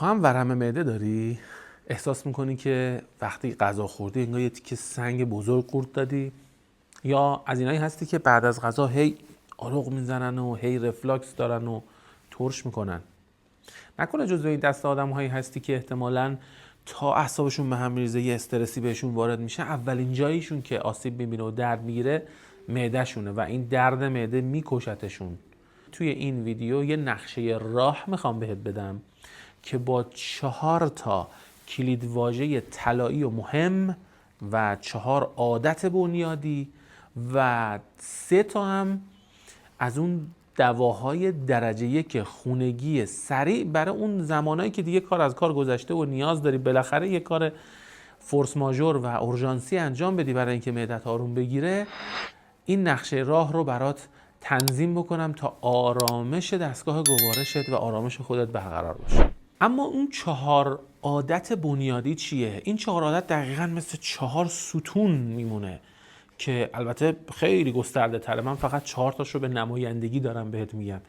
تو هم ورم معده داری؟ احساس میکنی که وقتی غذا خوردی انگار یه تیکه سنگ بزرگ قورت دادی؟ یا از اینایی هستی که بعد از غذا هی آروغ میزنن و هی رفلاکس دارن و ترش میکنن؟ نکنه جزو این دسته آدم هایی هستی که احتمالاً تا اعصابشون به هم میریزه یه استرسی بهشون وارد میشه، اولین جاییشون که آسیب میبینه و درد میگیره معدهشونه و این درد معده میکشتشون. توی این ویدیو یه نقشه راه میخوام بهت بدم که با 4 تا کلید واژه طلایی و مهم و 4 عادت بنیادی و 3 تا هم از اون دواهای درجه 1 خونگی سریع برای اون زمانایی که دیگه کار از کار گذشته و نیاز داری بالاخره یه کار فورس ماژور و اورژانسی انجام بدی برای اینکه معدت آروم بگیره، این نقشه راه رو برات تنظیم بکنم تا آرامش دستگاه گوارشت و آرامش خودت برقرار باشه. اما اون 4 عادت بنیادی چیه؟ این 4 عادت دقیقاً مثل 4 ستون میمونه که البته خیلی گسترده تره. من فقط 4 تاشو به نمایندگی دارم بهت میگم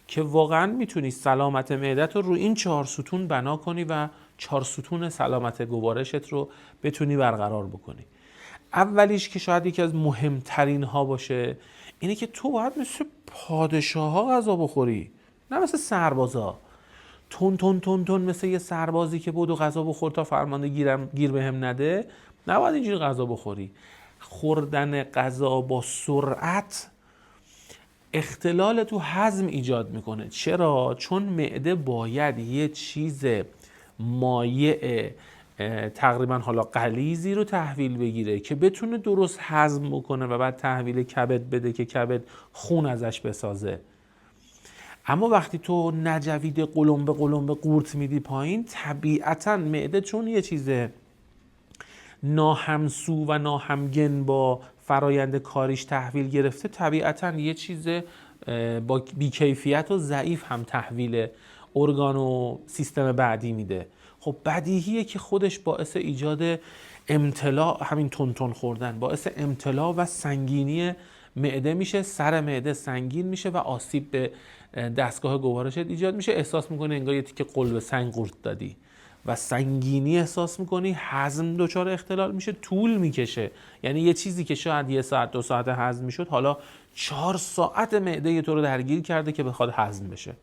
که واقعاً میتونی سلامت معدت رو این 4 ستون بنا کنی و 4 ستون سلامت گوارشت رو بتونی برقرار بکنی. اولیش که شاید یکی از مهمترین ها باشه اینه که تو باید مثل پادشاه ها غذا بخوری، نه مثل سربازا. تون مثل یه سربازی که بود و غذا بخور تا فرمانده گیر بهم نده. نباید اینجوری غذا بخوری. خوردن غذا با سرعت اختلال تو هضم ایجاد میکنه. چرا؟ چون معده باید یه چیز مایع تقریبا حالا غلیظی رو تحویل بگیره که بتونه درست هضم بکنه و بعد تحویل کبد بده که کبد خون ازش بسازه. اما وقتی تو نجوید قلمبه قورت میدی پایین، طبیعتاً معده چون یه چیز ناهمسو و ناهمگن با فرایند کاریش تحویل گرفته، طبیعتاً یه چیز با بیکیفیت و ضعیف هم تحویل ارگان و سیستم بعدی میده. خب بدیهیه که خودش باعث ایجاد امتلاع، همین تون خوردن باعث امتلاع و سنگینی معده میشه. سر معده سنگین میشه و آسیب به دستگاه گوارشت ایجاد میشه. احساس میکنی انگار یه تیکه قلب سنگ قورت دادی و سنگینی احساس میکنی. هضم دچار اختلال میشه، طول میکشه. یعنی یه چیزی که شاید 1 ساعت 2 ساعت هضم میشد حالا 4 ساعت معده تو رو درگیر کرده که بخواد هضم بشه.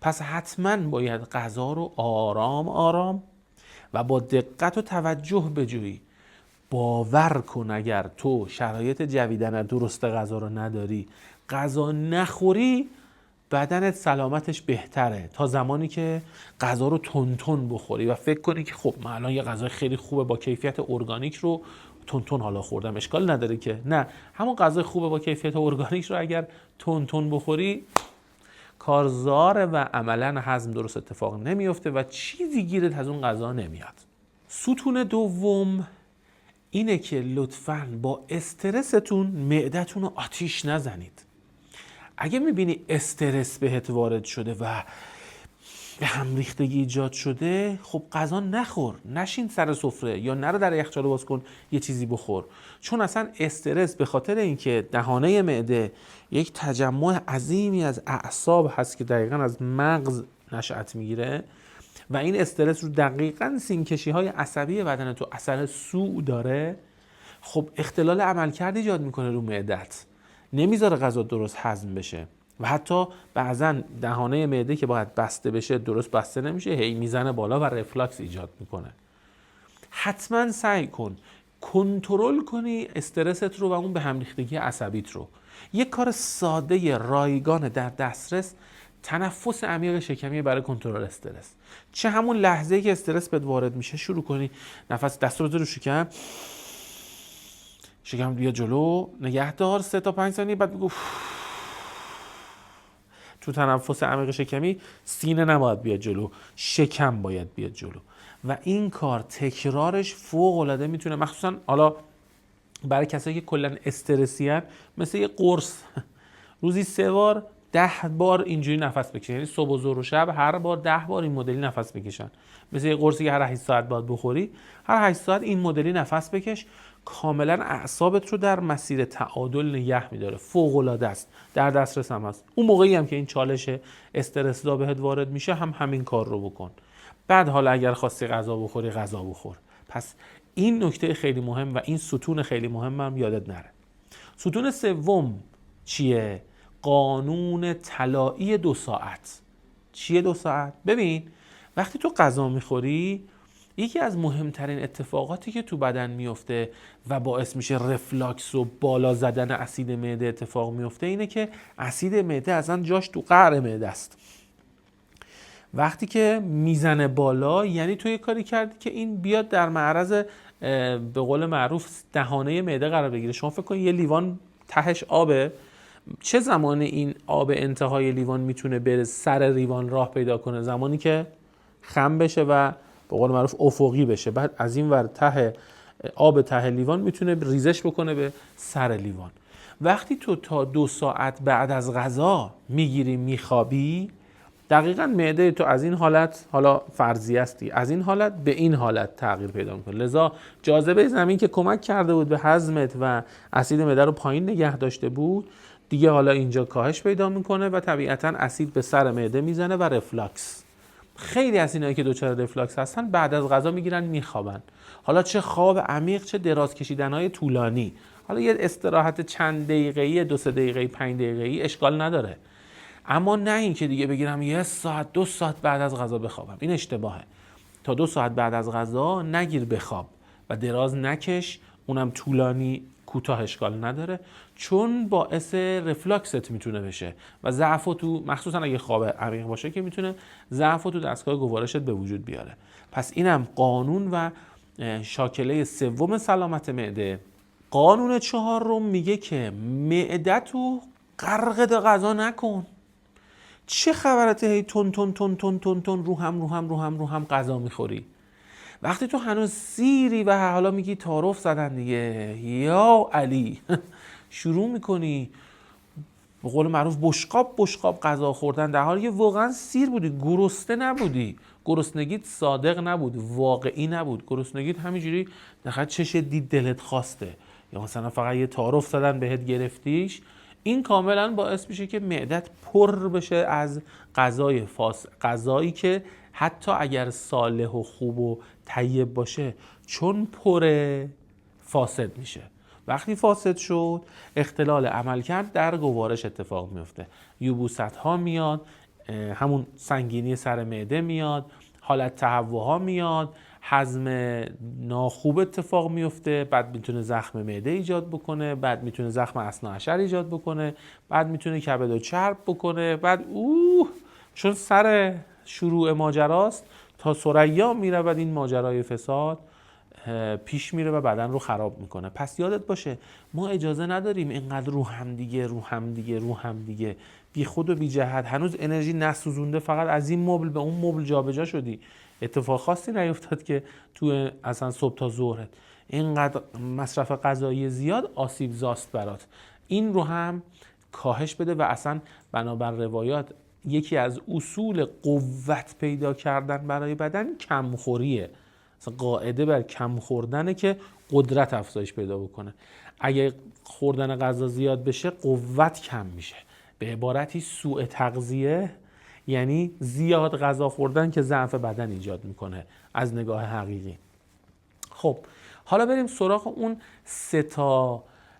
پس حتما باید غذا رو آرام آرام و با دقت و توجه بجویی. باور کن اگر تو شرایط جویدن درست غذا رو نداری، غذا نخوری، بدنت سلامتش بهتره تا زمانی که غذا رو تون بخوری و فکر کنی که خب من الان یه غذا خیلی خوبه با کیفیت ارگانیک رو تون حالا خوردم، اشکال نداره که. نه، همون غذا خوبه با کیفیت ارگانیک رو اگر تون بخوری کارزاره و عملاً هضم درست اتفاق نمیفته و چیزی گیرت از اون غذا نمیاد. ستون دوم اینه که لطفاً با استرستون معدتون رو آتیش نزنید. اگه میبینی استرس بهت وارد شده و به هم ریختگی ایجاد شده، خب غذا نخور، نشین سر سفره یا نرو در یخچال باز کن یه چیزی بخور. چون اصلا استرس به خاطر اینکه دهانه معده یک تجمع عظیمی از اعصاب هست که دقیقاً از مغز نشأت میگیره و این استرس رو دقیقاً سینکشی‌های عصبی بدن تو اثر سوء داره، خب اختلال عملکرد ایجاد میکنه رو معدت، نمیذاره غذا درست هضم بشه و حتی بعضا دهانه معده که باید بسته بشه درست بسته نمیشه، هی میزنه بالا و رفلاکس ایجاد میکنه. حتما سعی کن کنترل کنی استرست رو و اون به هم ریختگی عصبیت رو. یک کار ساده رایگان در دسترس تنفس عمیق شکمی برای کنترل استرس. چه همون لحظه‌ای که استرس بهت وارد میشه شروع کنی نفس دست رو بذاری رو شکم بیا جلو، نگه دار 3 تا 5 ثانیه، بعد بگو تو تنفس عمیق شکمی سینه نباید بیاد جلو، شکم باید بیاد جلو و این کار تکرارش فوق العاده میتونه، مخصوصا حالا برای کسایی که کلا استرسی ان، مثل یه قرص روزی 3 بار 10 بار اینجوری نفس بکشن، یعنی صبح و ظهر و شب هر بار 10 بار این مدلی نفس بکشن. مثل یه قرصی که هر 8 ساعت باید بخوری، هر 8 ساعت این مدلی نفس بکش. کاملا اعصابت رو در مسیر تعادل نگه میداره. فوق العاده است، در دسترس هم هست. اون موقعی هم که این چالش استرس دا بهت وارد میشه هم همین کار رو بکن. بعد حالا اگر خواستی غذا بخوری غذا بخور. پس این نکته خیلی مهم و این ستون خیلی مهم هم یادت نره. ستون سوم چیه؟ قانون طلایی 2 ساعت. چیه 2 ساعت؟ ببین وقتی تو غذا میخوری یکی از مهمترین اتفاقاتی که تو بدن میفته و باعث میشه رفلاکس و بالا زدن اسید معده اتفاق میفته اینه که اسید معده اصلا جاش تو قعر معده است. وقتی که میزنه بالا یعنی تو یه کاری کردی که این بیاد در معرض به قول معروف دهانه معده قرار بگیره. شما فکر کن یه لیوان تهش آبه، چه زمانی این آب انتهای لیوان میتونه بره سر لیوان راه پیدا کنه؟ زمانی که خم بشه و به قول معروف افقی بشه، بعد از این ور ته آب ته لیوان میتونه ریزش بکنه به سر لیوان. وقتی تو تا 2 ساعت بعد از غذا میگیری میخوابی، دقیقاً معده تو از این حالت، حالا فرضی استی، از این حالت به این حالت تغییر پیدا میکنه. لذا جاذبه زمین که کمک کرده بود به هضمت و اسید معده رو پایین نگه داشته بود، دیگه حالا اینجا کاهش پیدا میکنه و طبیعتاً اسید به سر معده میزنه و رفلاکس. خیلی از اینایی که دچار رفلاکس هستن بعد از غذا میگیرن میخوابن. حالا چه خواب عمیق چه دراز کشیدنهای طولانی، حالا یه استراحت چند دقیقه‌ای 2-3 دقیقه‌ای 5 دقیقه‌ای اشکال نداره، اما نه این که دیگه بگیرم 1 ساعت 2 ساعت بعد از غذا بخوابم. این اشتباهه. تا 2 ساعت بعد از غذا نگیر بخواب و دراز نکش، اونم طولانی، کوتاه اشکال نداره، چون باعث رفلاکست میتونه بشه و ضعف تو، مخصوصا اگه خواب عمیق باشه که میتونه ضعف تو دستگاه گوارشت به وجود بیاره. پس اینم قانون و شاکله سوم سلامت معده. قانون 4 میگه که معده‌تو غرق غذا نکن. چه خبرته هی تون تون تون تون تون تون رو هم غذا میخوری؟ وقتی تو هنوز سیری و حالا میگی تعارف زدن دیگه یا علی شروع میکنی به قول معروف بشقاب غذا خوردن، در حالی که واقعا سیر بودی، گرسنه نبودی، گرسنگیت صادق نبود، واقعی نبود، گرسنگیت همینجوری دقیقاً چش دید دلت خواسته، یا مثلا فقط یه تعارف زدن بهت گرفتیش. این کاملا باعث میشه که معدت پر بشه از غذایی که حتی اگر صالح و خوب و طیب باشه چون پره فاسد میشه. وقتی فاسد شد اختلال عملکرد در گوارش اتفاق میفته، یبوست ها میاد، همون سنگینی سر معده میاد، حالت تهوع میاد، هضم ناخوب اتفاق میفته، بعد میتونه زخم معده ایجاد بکنه، بعد میتونه زخم اثناعشر ایجاد بکنه، بعد میتونه کبد و چرب بکنه، بعد چون سر شروع ماجراست تا ثریا میره، بعد این ماجرای فساد پیش میره و بدن رو خراب میکنه. پس یادت باشه ما اجازه نداریم اینقدر رو هم دیگه بی خود و بی جهت، هنوز انرژی نسوزونده، فقط از این مبل به اون مبل جابجا شدی، اتفاق خاصی نیفتاد که تو اصلا صبح تا ظهرت اینقدر مصرف غذایی زیاد آسیب زاست برات. این رو هم کاهش بده و اصلا بنابر روایات یکی از اصول قوت پیدا کردن برای بدن کمخوریه. قاعده بر کم خوردنه که قدرت افزایش پیدا بکنه. اگه خوردن غذا زیاد بشه قوت کم میشه. به عبارتی سوء تغذیه یعنی زیاد غذا خوردن که ضعف بدن ایجاد میکنه از نگاه حقیقی. خب حالا بریم سراغ اون 3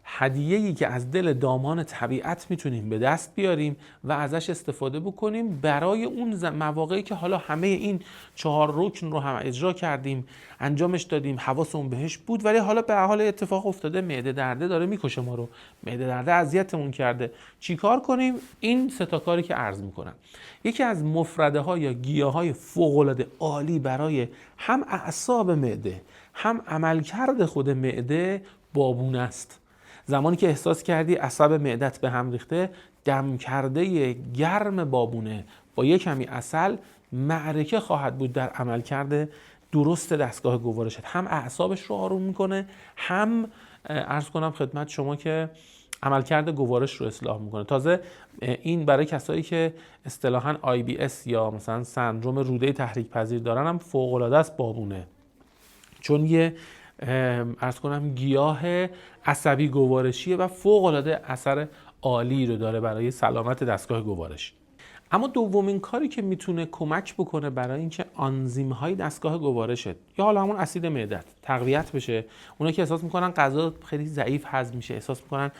هدیه‌ای که از دل دامان طبیعت میتونیم به دست بیاریم و ازش استفاده بکنیم برای اون مواقعی که حالا همه این 4 رکن رو هم اجرا کردیم، انجامش دادیم، حواسمون بهش بود، ولی حالا به حال اتفاق افتاده، معده درده داره میکشه ما رو، معده درده اذیتمون کرده. چیکار کنیم؟ این 3 کاری که عرض میکنم. یکی از مفرده ها یا گیاهای فوق العاده عالی برای هم اعصاب معده هم عملکرد خود معده بابونه است. زمانی که احساس کردی عصب معدت به هم ریخته، دم کرده گرم بابونه با یک کمی عسل معرکه خواهد بود در عملکرد درست دستگاه گوارشت. هم اعصابش رو آروم میکنه، هم عرض کنم خدمت شما که عملکرد گوارش رو اصلاح میکنه. تازه این برای کسایی که اصطلاحاً IBS یا مثلا سندروم روده تحریک پذیر دارن هم فوق العاده است بابونه، چون یه عرض کنم گیاه عصبی گوارشیه و فوق العاده اثر عالی رو داره برای سلامت دستگاه گوارش. اما دومین کاری که میتونه کمک بکنه برای اینکه آنزیم های دستگاه گوارشت یا حالا همون اسید معدت تقویت بشه، اونا که احساس میکنن غذا خیلی ضعیف هضم میشه، احساس میکنن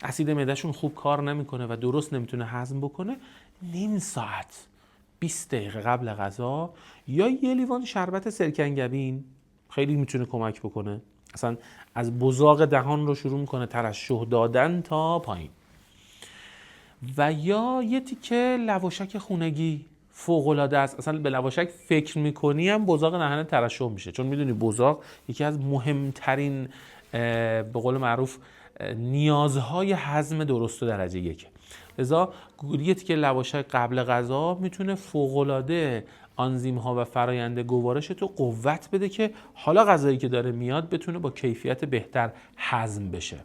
اسید معدهشون خوب کار نمیکنه و درست نمیتونه هضم بکنه، نیم ساعت 20 دقیقه قبل غذا یا یه لیوان شربت سرکنگبین خیلی میتونه کمک بکنه. اصلا از بزاق دهان رو شروع میکنه ترشح دادن تا پایین. و یا یه تیکه لواشک خونگی فوق‌العاده است. اصلا به لواشک فکر میکنی هم بزاق دهن ترشح میشه، چون میدونی بزاق یکی از مهمترین به قول معروف نیازهای هضم درست و درجه یکه. لذا یه تیکه لواشک قبل غذا میتونه فوق‌العاده آنزیم ها و فرایند گوارش تو قوت بده که حالا غذایی که داره میاد بتونه با کیفیت بهتر هضم بشه.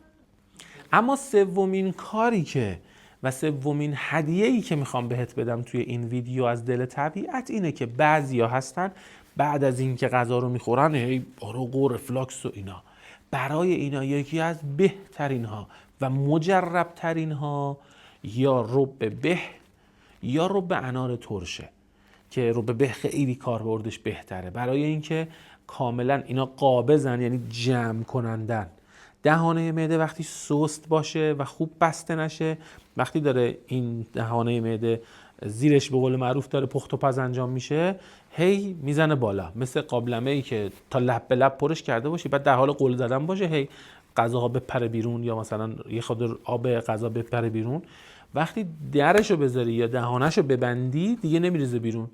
اما سومین کاری که و سومین هدیه‌ای که میخوام بهت بدم توی این ویدیو از دل طبیعت اینه که بعضیا هستن بعد از اینکه غذا رو میخورن هی آروغ و رفلاکس و اینا، برای اینا یکی از بهترین ها و مجرب ترین ها یا رب به یا رب انار ترشه که رب به خیلی کاربردش بهتره برای اینکه کاملا اینا قابضن، یعنی جمع کنندن. دهانه معده وقتی سست باشه و خوب بسته نشه، وقتی داره این دهانه معده زیرش به قول معروف داره پخت و پز انجام میشه، هی میزنه بالا، مثل قابلمه ای که تا لب به لب پرش کرده باشی بعد در حال قل زدن باشه، هی غذاها بپره بیرون یا مثلا یه خورده آب غذا بپره بیرون. وقتی درشو بذاری یا دهانشو ببندی دیگه نمیریزه بیرون.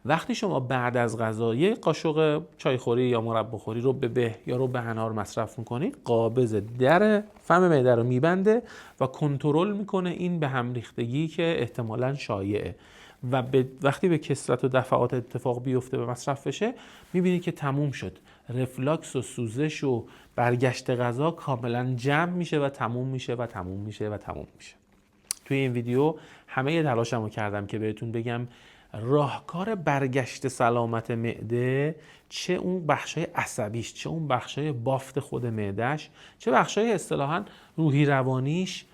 وقتی شما بعد از غذا یه قاشق چایخوری یا مرباخوری رو به یا رو به انار مصرف میکنی، قابض در فم معده رو میبنده و کنترل میکنه این به هم ریختگی که احتمالاً شایعه و وقتی به کثرت و دفعات اتفاق بیفته به مصرف بشه میبینی که تموم شد. رفلاکس و سوزش و برگشت غذا کاملا جمع میشه و تموم میشه و تموم میشه و تموم میشه. توی این ویدیو همه تلاشمو کردم که بهتون بگم راهکار برگشت سلامت معده، چه اون بخشای عصبیش، چه اون بخشای بافت خود معدهش، چه بخشای اصطلاحاً روحی روانیش،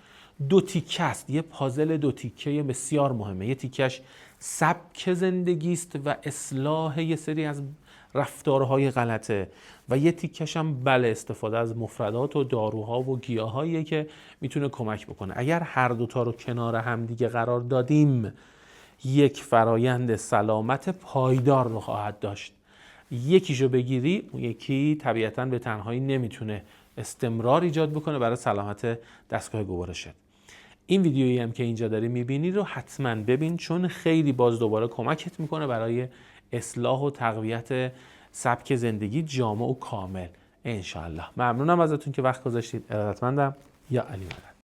دو تیکه است. یه پازل دو تیکه بسیار مهمه. یه تیکش سبک زندگی است و اصلاح یه سری از رفتارهای غلطه و یه تیکش هم استفاده از مفردات و داروها و گیاهاییه که میتونه کمک بکنه. اگر هر دوتا رو کنار هم دیگه قرار دادیم یک فرایند سلامت پایدار رو خواهد داشت. یکیشو بگیری اون یکی طبیعتاً به تنهایی نمیتونه استمرار ایجاد بکنه برای سلامت دستگاه گوارشت. این ویدیویی هم که اینجا داری میبینی رو حتما ببین، چون خیلی باز دوباره کمکت میکنه برای اصلاح و تقویت سبک زندگی جامع و کامل انشالله. ممنونم ازتون که وقت گذاشتید. ارادتمندم. یا علی مدد.